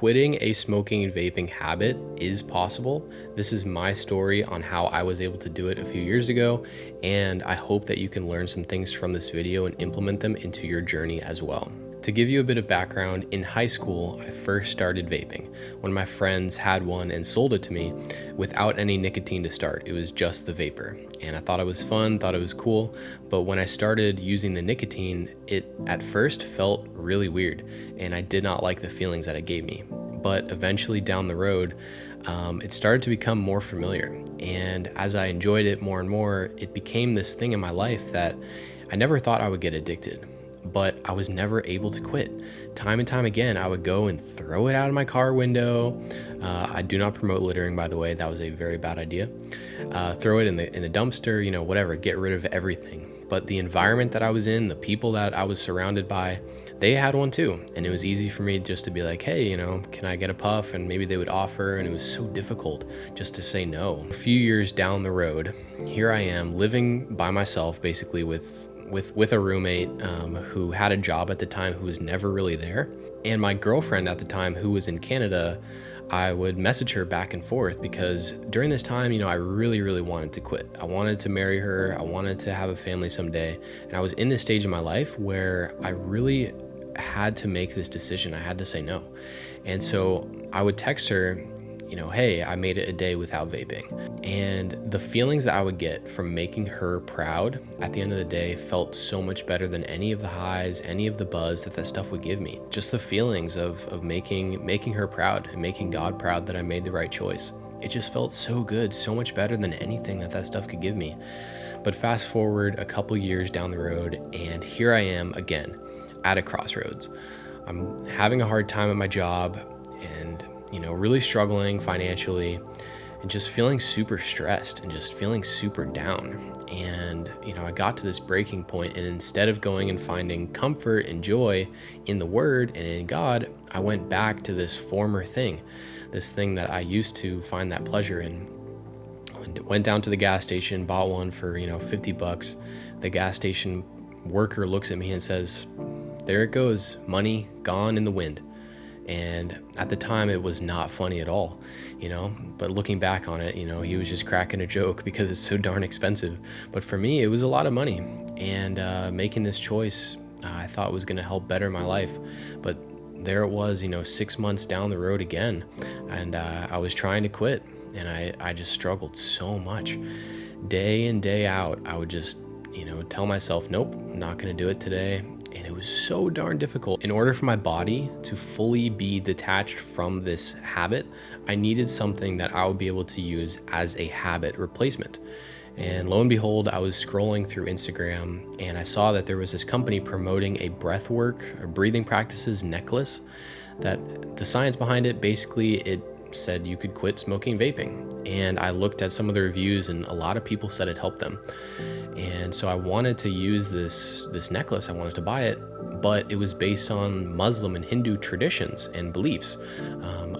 Quitting a smoking and vaping habit is possible. This is my story on how I was able to do it a few years ago, and I hope that you can learn some things from this video and implement them into your journey as well. To give you a bit of background, in high school, I first started vaping. One of my friends had one and sold it to me without any nicotine to start. It was just the vapor. And I thought it was fun, thought it was cool. But when I started using the nicotine, it at first felt really weird. And I did not like the feelings that it gave me. But eventually down the road, it started to become more familiar. And as I enjoyed it more and more, it became this thing in my life that I never thought I would get addicted. But I was never able to quit. Time and time again, I would go and throw it out of my car window. I do not promote littering, by the way. That was a very bad idea. Throw it in the dumpster, whatever, get rid of everything. But the environment that I was in, the people that I was surrounded by, they had one too. And it was easy for me just to be like, hey, can I get a puff? And maybe they would offer, and it was so difficult just to say no. A few years down the road, here I am living by myself, basically with a roommate who had a job at the time who was never really there. And my girlfriend at the time, who was in Canada, I would message her back and forth because during this time, I really, really wanted to quit. I wanted to marry her. I wanted to have a family someday. And I was in this stage of my life where I really had to make this decision. I had to say no. And so I would text her, hey, I made it a day without vaping. And the feelings that I would get from making her proud at the end of the day felt so much better than any of the highs, any of the buzz that stuff would give me. Just the feelings of making her proud and making God proud that I made the right choice. It just felt so good, so much better than anything that stuff could give me. But fast forward a couple years down the road, and here I am again at a crossroads. I'm having a hard time at my job and really struggling financially and just feeling super stressed and just feeling super down. And, I got to this breaking point, and instead of going and finding comfort and joy in the Word and in God, I went back to this former thing, this thing that I used to find that pleasure in. Went down to the gas station, bought one for, $50. The gas station worker looks at me and says, "There it goes, money gone in the wind." And at the time, it was not funny at all, but looking back on it, he was just cracking a joke because it's so darn expensive. But for me, it was a lot of money. And making this choice, I thought was going to help better my life. But there it was, 6 months down the road again. And I was trying to quit. And I just struggled so much. Day in, day out, I would just, tell myself, nope, I'm not going to do it today. And it was so darn difficult. In order for my body to fully be detached from this habit, I needed something that I would be able to use as a habit replacement. And lo and behold, I was scrolling through Instagram and I saw that there was this company promoting a breathwork or breathing practices necklace that the science behind it, basically it said you could quit smoking vaping. And I looked at some of the reviews and a lot of people said it helped them. And so I wanted to use this necklace. I wanted to buy it, but it was based on Muslim and Hindu traditions and beliefs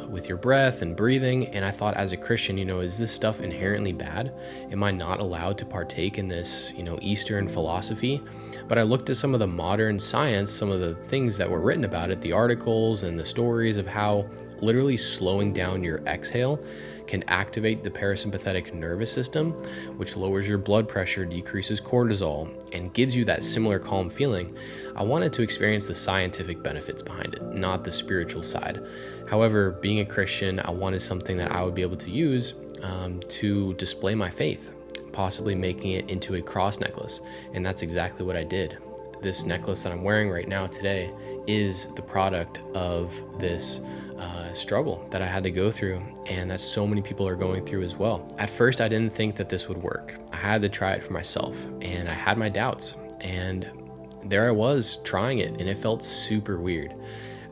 with your breath and breathing. And I thought, as a Christian, is this stuff inherently bad? Am I not allowed to partake in this, Eastern philosophy? But I looked at some of the modern science, some of the things that were written about it, the articles and the stories of how literally slowing down your exhale can activate the parasympathetic nervous system, which lowers your blood pressure, decreases cortisol, and gives you that similar calm feeling. I wanted to experience the scientific benefits behind it, not the spiritual side. However, being a Christian, I wanted something that I would be able to use to display my faith, possibly making it into a cross necklace. And that's exactly what I did. This necklace that I'm wearing right now today is the product of this struggle that I had to go through, and that so many people are going through as well. At first, I didn't think that this would work. I had to try it for myself, and I had my doubts, and there I was trying it, and it felt super weird.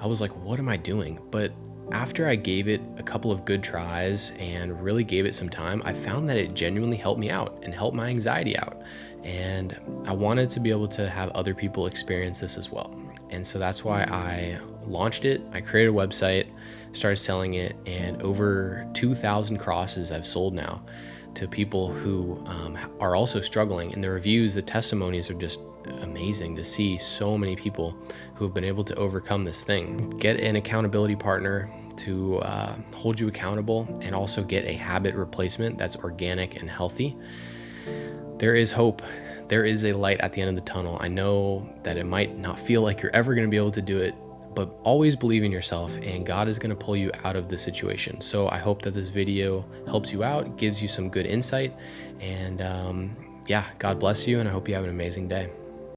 I was like, what am I doing? But after I gave it a couple of good tries and really gave it some time, I found that it genuinely helped me out and helped my anxiety out. And I wanted to be able to have other people experience this as well. And so that's why I launched it. I created a website, started selling it, and over 2,000 crosses I've sold now to people who are also struggling. And the reviews, the testimonies are just amazing to see so many people who have been able to overcome this thing. Get an accountability partner to hold you accountable and also get a habit replacement that's organic and healthy, there is hope. There is a light at the end of the tunnel. I know that it might not feel like you're ever going to be able to do it, but always believe in yourself, and God is going to pull you out of the situation. So I hope that this video helps you out, gives you some good insight, and yeah, God bless you, and I hope you have an amazing day.